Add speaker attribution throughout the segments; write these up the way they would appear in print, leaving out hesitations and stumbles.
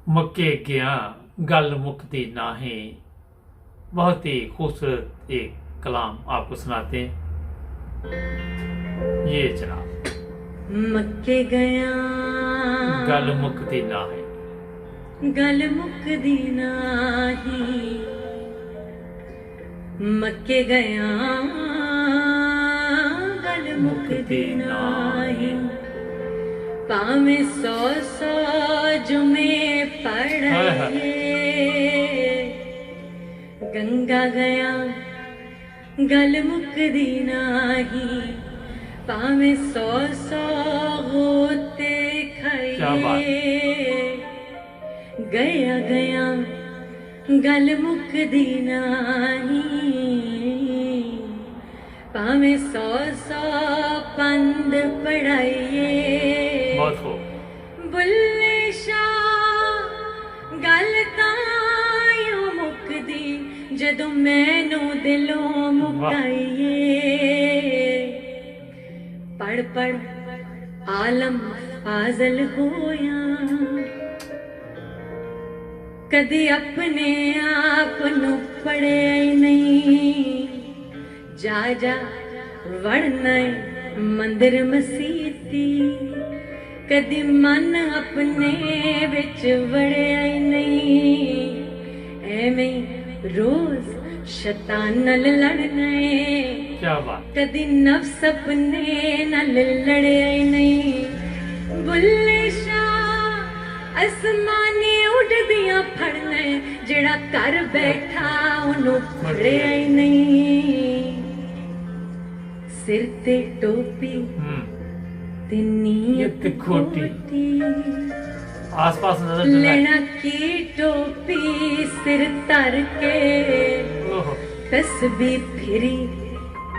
Speaker 1: मक्के गया गल मुकती नाहे। बहुत ही खूबसूरत एक कलाम आपको सुनाते हैं। ये जनाब,
Speaker 2: मक्के गया
Speaker 1: गल मुकती नाहे,
Speaker 2: गल मुकदी नाही। मक्के गया गल मुकदी नाही। भावें 100 जुमे पढ़ाए, गंगा गया गल मुकदी नाही। भावें 100 होते खाइए, गया गया गल मुकदी नाही। भावें 100 पंद पढ़ाइए, बुल्ले शाह गल तां मुकदी जदों मैनू दिलों मुकाइए। पढ़ पढ़ आलम फाजल होया, कदी अपने आप नू पढ़िया ही नहीं। जा जा वड़ना मंदिर मसीती, कदी मन अपने विच वड़िया ही नहीं। एवें रोज शैतान नाल लड़ना है, कदी नफ्स अपने नाल लड़िया ही नहीं। बुल्ले शाह आसमानी उड़दियां फड़ना है, जेड़ा कर बैठा उन्हों फड़िया ही नहीं। सिर ते टोपी ते नीयत खोटी,
Speaker 1: आसपास नजर
Speaker 2: लेना की टोपी सिर तर के। तस्बीह फिरी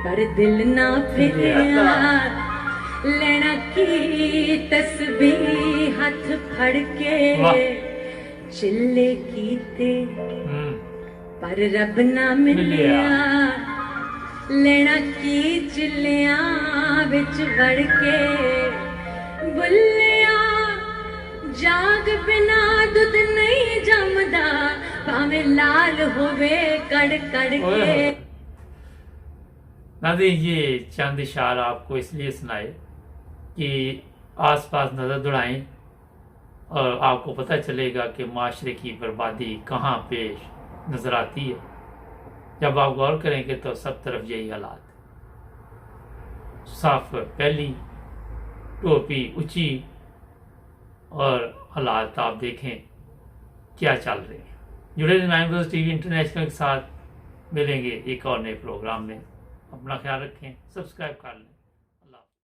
Speaker 2: पर दिल ना फिरिया, लेना की तस्बीह हाथ फड़ के। चिल्ले कीते पर रब ना मिलिया, लेना की चिल्लिया विच वड़ के। बुल्लिया जाग बिना दुध नहीं जमदा, भावें लाल होवे कड़ कड़ के।
Speaker 1: नाज़रीन, ये चंद इशार आपको इसलिए सुनाए कि आसपास नजर दौड़ाएं और आपको पता चलेगा कि माशरे की बर्बादी कहाँ पेश नजर आती है। जब आप गौर करेंगे तो सब तरफ यही हालात, साफ पहली टोपी ऊंची, और हालात आप देखें क्या चल रहे हैं। जुड़े रहिए टीवी इंटरनेशनल के साथ, मिलेंगे एक और नए प्रोग्राम में। अपना ख्याल रखें, सब्सक्राइब कर लें।